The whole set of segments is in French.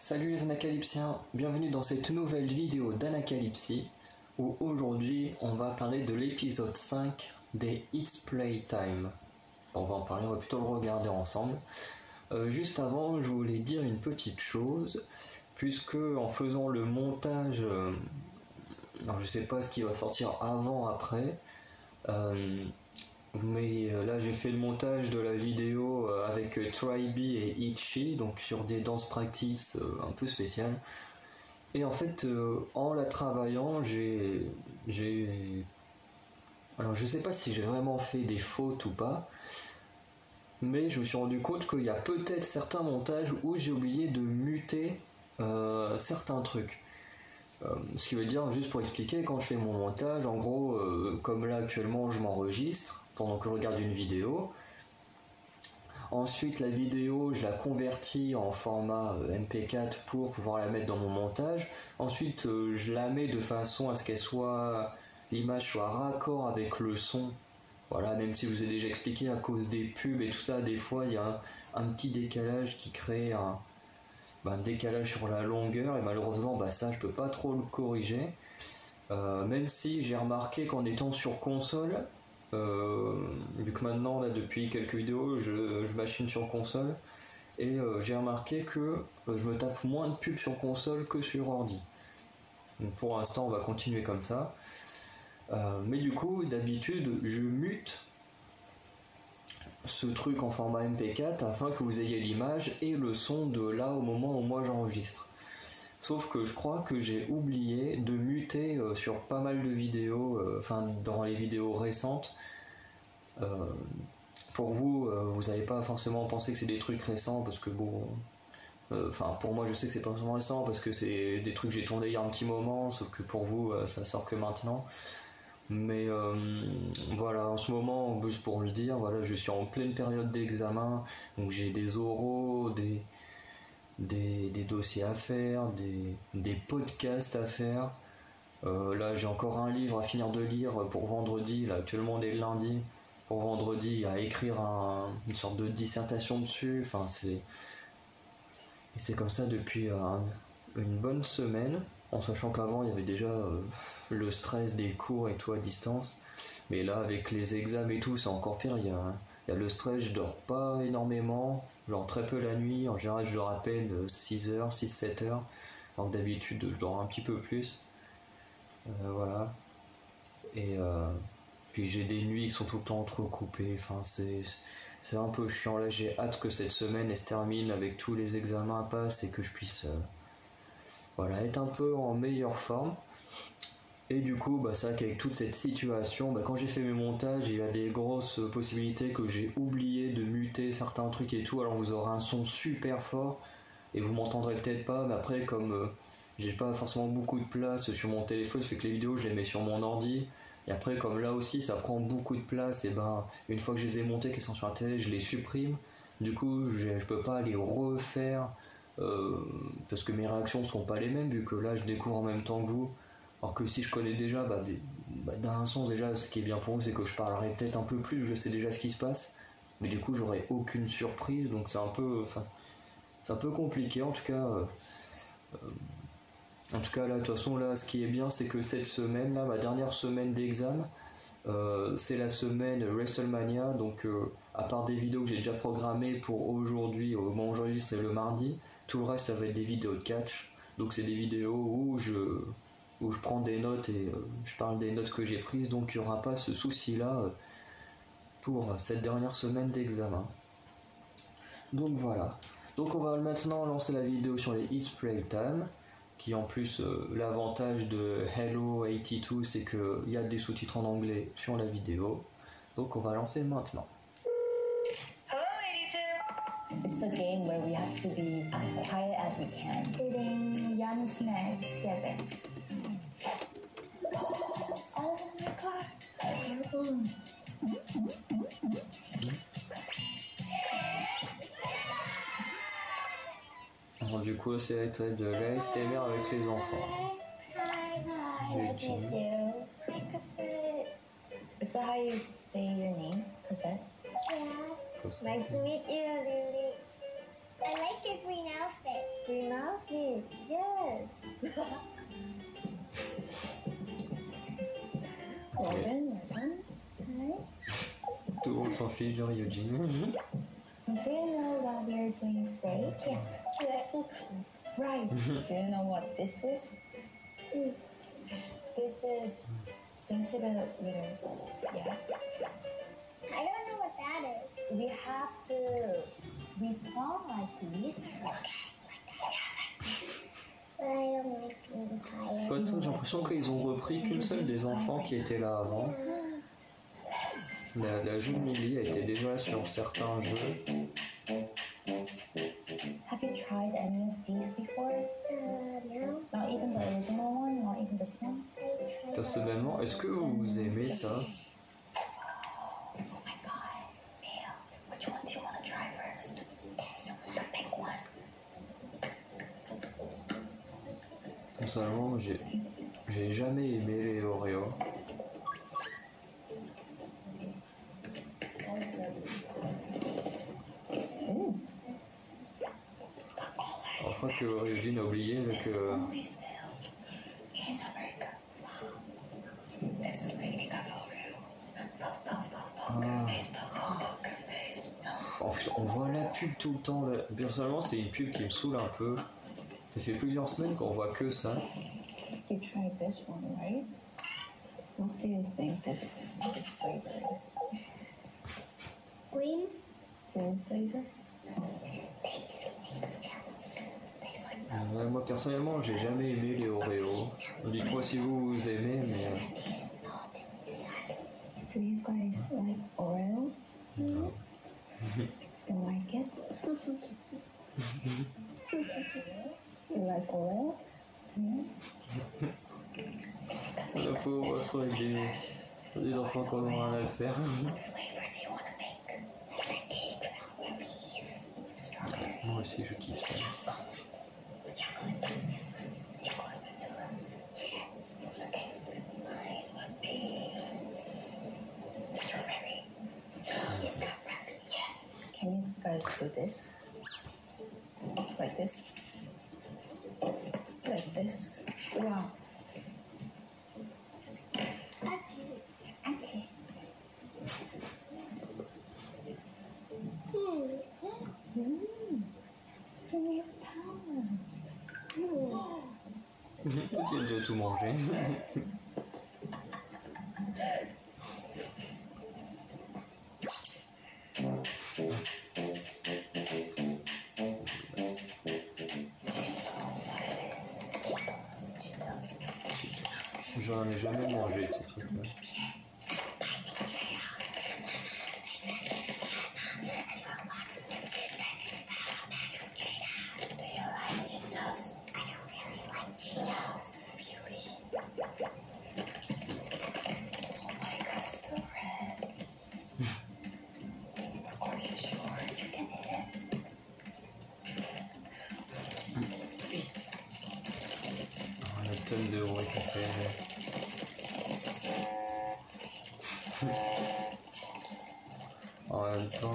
Salut les anacalypsiens, bienvenue dans cette nouvelle vidéo d'Anacalypsie où aujourd'hui on va parler de l'épisode 5 des It's Playtime. On va en parler, on va plutôt le regarder ensemble. Juste avant, je voulais dire une petite chose, puisque en faisant le montage, alors je sais pas ce qui va sortir avant, après, mais là j'ai fait le montage de la vidéo avec Tryby et Itchy, donc sur des dance practice un peu spéciales. Et en fait, en la travaillant, alors je sais pas si j'ai vraiment fait des fautes ou pas, mais je me suis rendu compte qu'il y a peut-être certains montages où j'ai oublié de muter certains trucs. Ce qui veut dire, juste pour expliquer, quand je fais mon montage, en gros, comme là actuellement je m'enregistre pendant que je regarde une vidéo. Ensuite, la vidéo, je la convertis en format MP4 pour pouvoir la mettre dans mon montage. Ensuite, je la mets de façon à ce qu'elle soit, l'image soit raccord avec le son. Voilà, même si je vous ai déjà expliqué à cause des pubs et tout ça, des fois il y a un petit décalage qui crée un décalage sur la longueur et malheureusement ça je peux pas trop le corriger. Même si j'ai remarqué qu'en étant sur console, vu que maintenant là depuis quelques vidéos je machine sur console et j'ai remarqué que je me tape moins de pubs sur console que sur ordi. Donc pour l'instant on va continuer comme ça. Mais du coup d'habitude je mute ce truc en format MP4 afin que vous ayez l'image et le son de là au moment où moi j'enregistre. Sauf que je crois que j'ai oublié de muter sur pas mal de vidéos, dans les vidéos récentes. Pour vous, vous n'allez pas forcément penser que c'est des trucs récents parce que pour moi je sais que c'est pas forcément récent parce que c'est des trucs que j'ai tourné il y a un petit moment, sauf que pour vous ça sort que maintenant. Mais voilà, en ce moment, juste pour le dire, voilà, je suis en pleine période d'examen, donc j'ai des oraux, des dossiers à faire, des podcasts à faire. Là, j'ai encore un livre à finir de lire pour vendredi. Là, actuellement, on est le lundi. Pour vendredi, à écrire une sorte de dissertation dessus. Et c'est comme ça depuis une bonne semaine, en sachant qu'avant, il y avait déjà le stress des cours et tout à distance. Mais là, avec les examens et tout, c'est encore pire. Il y a le stress, je dors pas énormément, genre très peu la nuit. En général, je dors à peine 6 heures, 6-7 heures. Alors que d'habitude, je dors un petit peu plus. Voilà. Et puis j'ai des nuits qui sont tout le temps entrecoupées. C'est un peu chiant. Là, j'ai hâte que cette semaine elle se termine avec tous les examens à passer et que je puisse être un peu en meilleure forme. Et du coup, c'est vrai qu'avec toute cette situation, quand j'ai fait mes montages, il y a des grosses possibilités que j'ai oublié de muter certains trucs et tout. Alors vous aurez un son super fort et vous m'entendrez peut-être pas, mais après comme j'ai pas forcément beaucoup de place sur mon téléphone, ça fait que les vidéos je les mets sur mon ordi. Et après comme là aussi ça prend beaucoup de place, et une fois que je les ai montées, qu'elles sont sur la télé, je les supprime. Du coup je peux pas les refaire parce que mes réactions sont pas les mêmes vu que là je découvre en même temps que vous. Alors que si je connais déjà, d'un sens déjà, ce qui est bien pour vous, c'est que je parlerai peut-être un peu plus, je sais déjà ce qui se passe, mais du coup j'aurai aucune surprise, donc c'est un peu compliqué. En tout cas là, de toute façon là, ce qui est bien, c'est que cette semaine là, ma dernière semaine d'examen, c'est la semaine WrestleMania, donc à part des vidéos que j'ai déjà programmées pour aujourd'hui, au moment où j'enregistre, c'est le mardi, tout le reste ça va être des vidéos de catch, donc c'est des vidéos où je prends des notes et je parle des notes que j'ai prises, donc il n'y aura pas ce souci là pour cette dernière semaine d'examen. Donc voilà, donc on va maintenant lancer la vidéo sur les It's Playtime, qui en plus l'avantage de Hello 82 c'est qu'il y a des sous-titres en anglais sur la vidéo, donc on va lancer maintenant. Hello 82. It's a game where we have to be as quiet as we can. Eating yum snacks together. Oh my god. Alors du coup c'est de l'ASMR avec les enfants. Hi, nice to meet you. Hi, Kasut. Is that how you say your name? Is that? Yeah. Nice to meet you, Lily. I like your green outfit. Green outfit? outfit. Yes. Robin. Tout le monde s'en fiche de Ryujin. Do you know what we're doing today? Yeah. Right. Do you know what this is? This is a little, yeah. I don't know what that is. We have to respond like this. But I don't like being tired. Par contre, j'ai l'impression qu'ils ont repris qu'une seule des enfants qui étaient là avant. La jeune Millie a été déjà sur certains jeux. Have you tried any of these before? No. Not even the original one, not even this one? I tried. Personnellement, est-ce que vous aimez ça? Oh my god, failed. Which one do you want to try first? This one, the big one. Personnellement, j'ai jamais aimé les Oreo. Alors, je crois que Ryujin a oublié que Only failed in America. This lady got Oreo. en fait, on voit la pub tout le temps. Là. Personnellement, c'est une pub qui me saoule un peu. Ça fait plusieurs semaines qu'on voit que ça. You tried this one, right? What do you think this flavor is? Green? Green flavor? Moi personnellement, j'ai jamais aimé les Oreos. Dites-moi si vous aimez, mais Do you guys like Oreo? non. You like it? You like Oreo? La pauvre, soit avec des enfants qui n'ont rien à faire. What flavor do you want to make? Strawberries. Strawberry. Moi aussi, je kiffe ça. Chocolate. Chocolate vanilla. Okay. Mine would be strawberry. Is that right? Yeah. Can you guys do this? Like this? Like this? Wow. Okay. Premier time. J'ai déjà tout mangé. J'en ai jamais mangé ces trucs-là. Do you like Cheetos? I don't really like Cheetos. Really? Oh my god, so red. Are you sure you can eat it? Oh, la tonne de bruit qu'on fait. En même temps,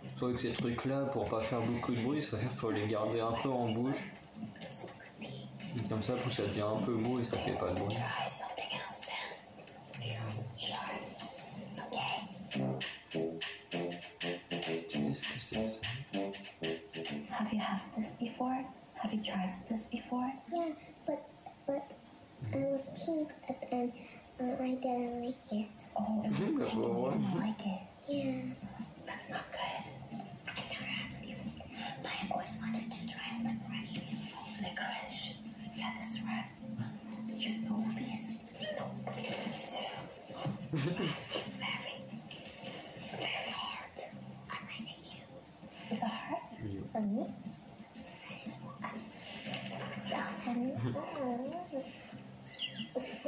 je trouve que ces trucs-là, pour pas faire beaucoup de bruit, il faut les garder un peu en bouche. Et comme ça, plus ça devient un peu mou et ça fait pas de bruit. Try something else then. Sure. Okay. Qu'est-ce que c'est que ça? Have you had this before? Have you tried this before? Yeah, but it was pink and I didn't like it. Oh, it was pink. You didn't like it. Yeah. That's not good. I never had it before, but I always wanted to try licorice. Licorice. Yeah, that's right. You know this? No, me too. Very, very hard. I like it too. Is it hard? Oui. For me?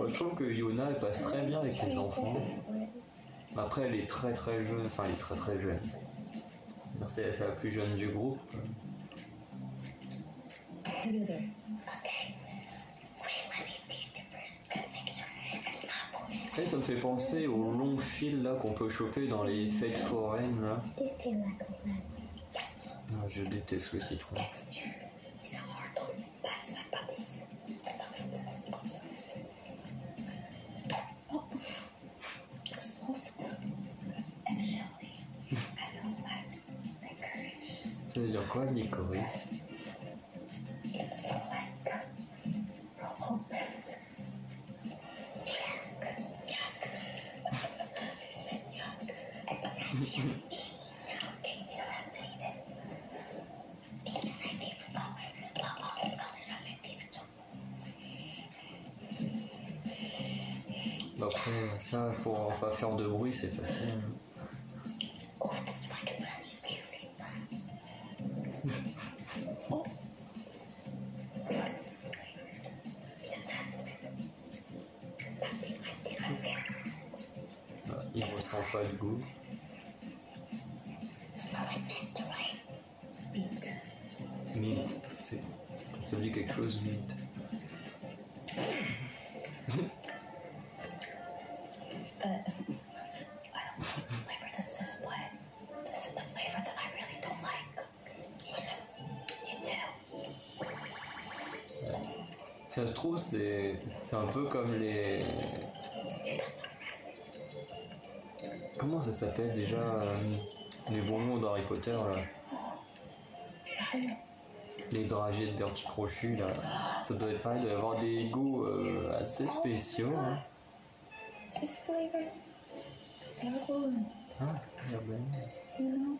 Je trouve que Yona elle passe très bien avec les enfants. Après elle est très très jeune, enfin elle est très très jeune. C'est la plus jeune du groupe. Together. Okay. Wait, let me taste it first to make sure it's not poison. Et ça me fait penser au long fil là qu'on peut choper dans les fêtes foraines là. This tastes like a lemon. Ah, je déteste le citron. Texture is hard on but it's soft. Soft. Actually, I don't like licorice. Ça veut dire quoi, licorice? It's like rubber band. She said yuck. Okay, pink is my favorite color. All the colors are my favorite too. Après, ça, pour pas faire de bruit, c'est facile. Oh, that's why the brand is beauty. Oh. Wasn't flavored. It doesn't have nothing like the affair. Il ressent pas le goût. Smell like mint, right? Mint. Mint, ça dit quelque chose, mint. I don't know what flavor this is, but this is the flavor that I really don't like. You do. Ça se trouve, c'est un peu comme les... Comment ça s'appelle déjà les bonbons d'Harry Potter là? Les dragées de Bertie Crochu là. Ça doit être pareil, il doit y avoir des goûts assez spéciaux. Hein. This flavor. Herbal. Ah, bien. You know?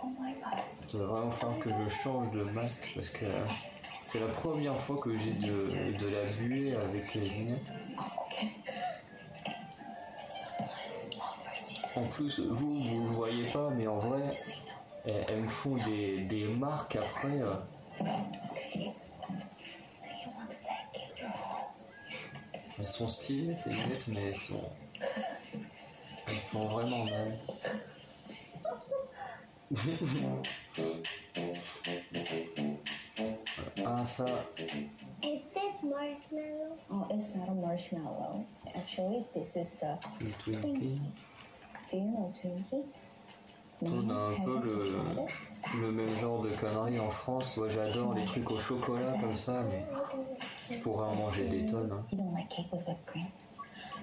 Oh my god. Il va vraiment falloir que je change de masque parce que c'est la première fois que j'ai de la buée avec les lunettes. Oh, okay. En plus, vous le voyez pas, mais en vrai, elles me font des marques après. Okay. Do you want to take it? Elles sont stylées ces lunettes, mais elles font vraiment mal. Ah ça. Is this marshmallow? Oh, it's not a marshmallow. Actually, this is a Le Twinkie. Do you know Twinkie? On a un peu Haven't you tried it? le même genre de conneries en France. Moi j'adore les trucs au chocolat comme ça, mais je pourrais en manger des tonnes. Hein. You don't like cake with whipped cream?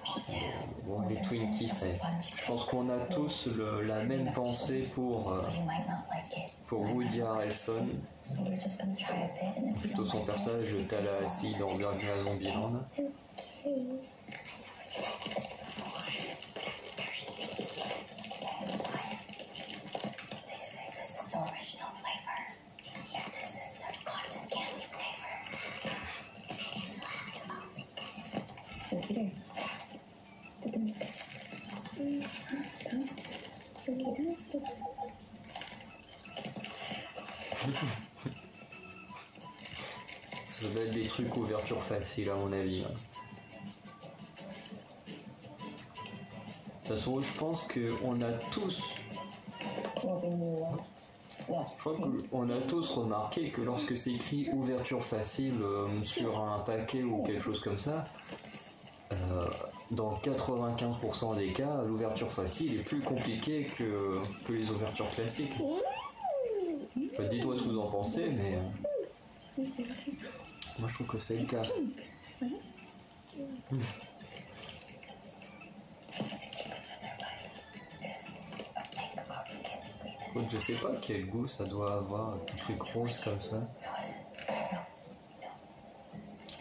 Me too. Bon, les Twinkies, je pense qu'on a tous la même pensée pour So you might not like it. Woody Harrelson, So we're just gonna try a bit, and if you plutôt don't son like personnage de Tallahassee dans Bienvenue à Zombieland. They say this is the original flavor, and this is the cotton candy flavor. So Peter. Ça doit être des trucs ouverture facile à mon avis. Hein. De toute façon, je pense qu'on a tous, Robin Williams. je crois qu'on a tous remarqué que lorsque c'est écrit ouverture facile sur un paquet ou quelque chose comme ça, dans 95% des cas, l'ouverture facile est plus compliquée que les ouvertures classiques. Enfin, dites-moi ce que vous en pensez, mais moi je trouve que c'est le cas. Donc, je sais pas quel goût ça doit avoir, un truc rose comme ça.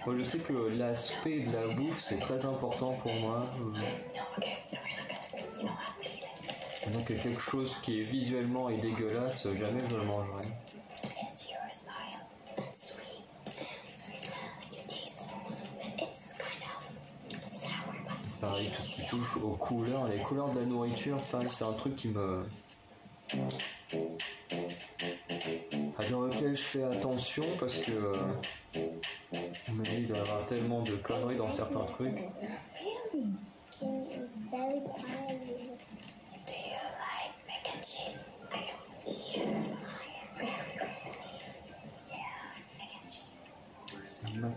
Moi, je sais que l'aspect de la bouffe c'est très important pour moi. Donc quelque chose qui est visuellement et dégueulasse, jamais je le mangerai. It's your style. It's sweet. Sweet. You taste it. It's kind of sour, but Pareil, tout ce qui touche aux couleurs, les couleurs de la nourriture, c'est pareil, c'est un truc qui me... dans lequel je fais attention parce que il doit y avoir tellement de conneries dans certains trucs. Kim is very quiet. do you like mac and cheese?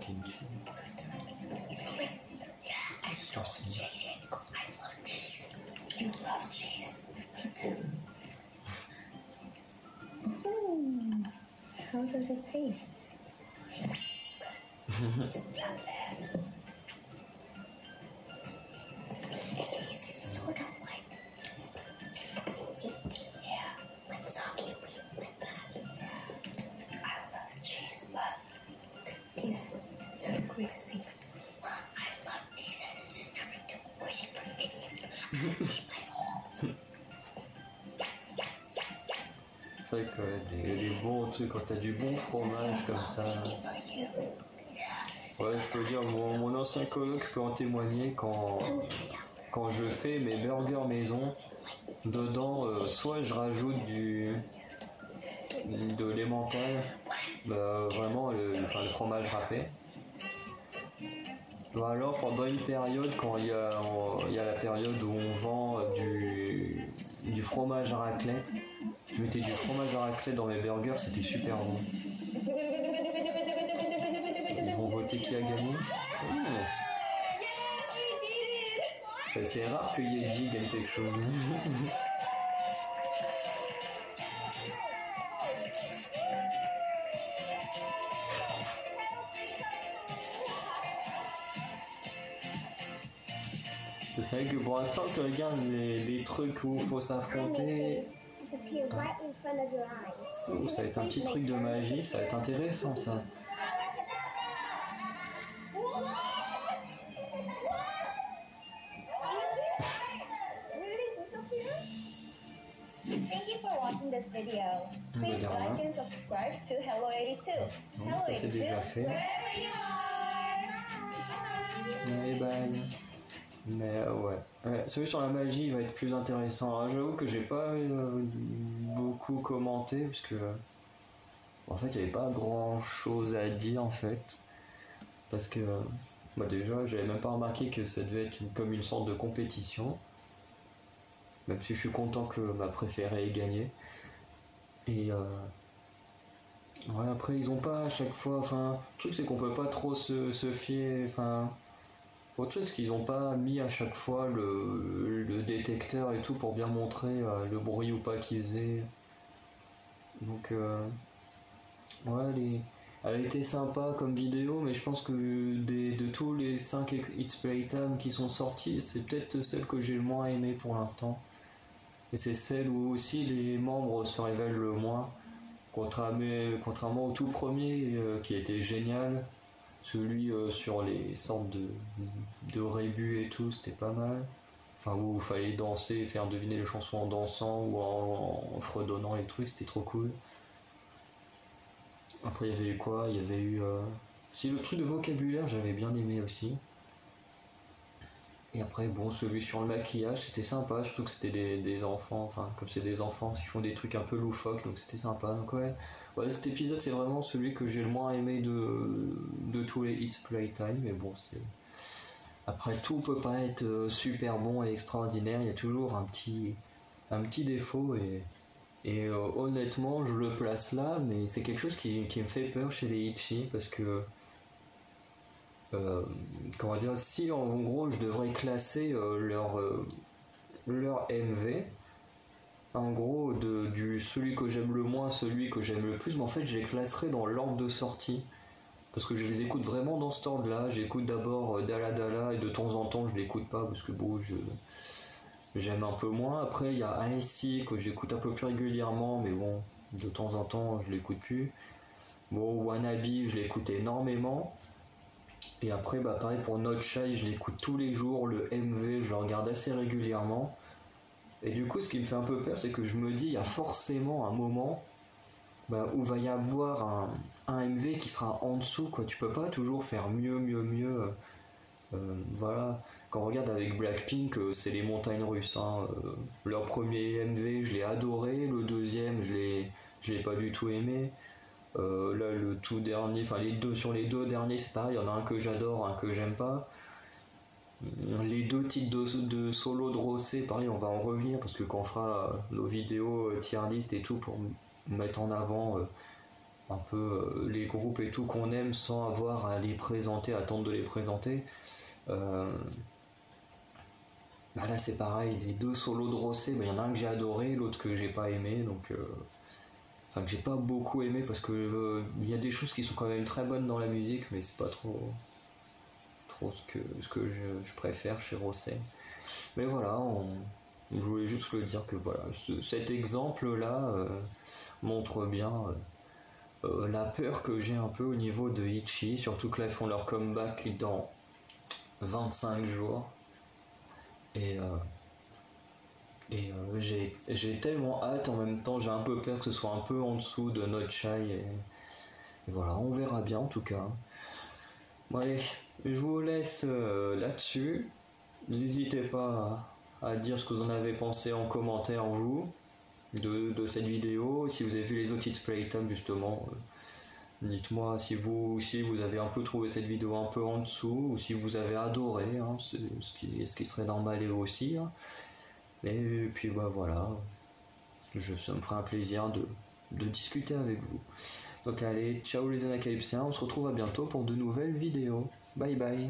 kimchi. Yeah, I stole cheese. I love cheese. You love cheese. Me too. How does it taste? Not bad. It tastes sort of like meat. Yeah, like soggy meat, like that. I love cheese, but it's too greasy. Well, I love cheese and it's never too greasy for me. I eat my whole. C'est vrai que des bons trucs, quand t'as du bon fromage comme ça. For you. Ouais, je peux dire, mon ancien coloc peut en témoigner quand je fais mes burgers maison, dedans, soit je rajoute de l'emmental, vraiment le fromage râpé. Ou alors pendant une période, quand il y a la période où on vend du fromage à raclette, je mettais du fromage à raclette dans mes burgers, c'était super bon. Ils vont voter qui a gagné. C'est rare que Yeji gagne quelque chose. C'est vrai que pour l'instant, tu regardes les trucs où il faut s'affronter. Disappear right in front of your eyes. Oh, ça va être un petit truc de magie, ça va être intéressant ça. Thank you for watching this video. Please de rien. like and subscribe to Hello82. Non, ça c'est déjà fait. wherever you are. Et bye. Mais ouais, celui sur la magie va être plus intéressant. Alors, j'avoue que j'ai pas beaucoup commenté parce que en fait il n'y avait pas grand chose à dire en fait, parce que déjà j'avais même pas remarqué que ça devait être comme une sorte de compétition, même si je suis content que ma préférée ait gagné. Et ouais, après ils ont pas à chaque fois, enfin le truc c'est qu'on peut pas trop se fier, enfin autre chose qu'ils ont pas mis à chaque fois le détecteur et tout pour bien montrer le bruit ou pas qu'ils faisaient. Donc ouais, elle a été sympa comme vidéo, mais je pense que de tous les 5 It's Playtime qui sont sortis, c'est peut-être celle que j'ai le moins aimée pour l'instant. Et c'est celle où aussi les membres se révèlent le moins, contrairement au tout premier qui était génial. Celui sur les sortes de rébus et tout, c'était pas mal. Enfin, où il fallait danser et faire deviner les chansons en dansant ou en fredonnant les trucs, c'était trop cool. Après, il y avait eu quoi? Il y avait eu... Si, le truc de vocabulaire, j'avais bien aimé aussi. Et après, bon, celui sur le maquillage, c'était sympa, surtout que c'était des enfants, enfin, comme c'est des enfants, ils font des trucs un peu loufoques, donc c'était sympa. Donc ouais, cet épisode, c'est vraiment celui que j'ai le moins aimé de tous les It's Playtime, mais bon, c'est... Après, tout peut pas être super bon et extraordinaire, il y a toujours un petit défaut, et honnêtement, je le place là, mais c'est quelque chose qui me fait peur chez les Itchy, parce que... comment dire, si en gros je devrais classer leur MV, en gros du celui que j'aime le moins, celui que j'aime le plus, mais en fait je les classerais dans l'ordre de sortie, parce que je les écoute vraiment dans cet ordre là. J'écoute d'abord Dala Dala, et de temps en temps je l'écoute pas parce que bon, j'aime un peu moins. Après il y a ASI que j'écoute un peu plus régulièrement, mais bon, de temps en temps je l'écoute plus. Bon, Wannabe je l'écoute énormément. Et après, pareil pour Not Shy, je l'écoute tous les jours. Le MV, je le regarde assez régulièrement. Et du coup, ce qui me fait un peu peur, c'est que je me dis, il y a forcément un moment où va y avoir un MV qui sera en dessous, quoi. Tu peux pas toujours faire mieux. Voilà. Quand on regarde avec Blackpink, c'est les montagnes russes. Hein. Leur premier MV, je l'ai adoré. Le deuxième, je l'ai pas du tout aimé. Là le tout dernier, enfin les deux derniers c'est pareil, il y en a un que j'adore, un que j'aime pas. Les deux titres de solo de Rosé, pareil, on va en revenir parce que quand on fera nos vidéos tier list et tout pour mettre en avant un peu les groupes et tout qu'on aime sans avoir à les présenter, attendre de les présenter. Bah là c'est pareil, les 2 solos de Rosset, il y en a un que j'ai adoré, l'autre que j'ai pas aimé, donc enfin que j'ai pas beaucoup aimé parce que il y a des choses qui sont quand même très bonnes dans la musique, mais c'est pas trop ce que je préfère chez Rosset. Mais voilà, je voulais juste le dire que voilà, cet exemple là montre bien la peur que j'ai un peu au niveau de Itchy, surtout que là ils font leur comeback dans 25 jours. Et j'ai tellement hâte, en même temps j'ai un peu peur que ce soit un peu en dessous de Not Shy, et voilà, on verra bien en tout cas. Bon allez, je vous laisse là-dessus. N'hésitez pas à dire ce que vous en avez pensé en commentaire vous de cette vidéo. Si vous avez vu les autres It's Playtime justement, dites-moi si vous avez un peu trouvé cette vidéo un peu en dessous, ou si vous avez adoré, hein, ce qui serait normal aussi. Hein. Et puis bah voilà, ça me fera un plaisir de discuter avec vous. Donc allez, ciao les Anacalypsiens, on se retrouve à bientôt pour de nouvelles vidéos. Bye bye.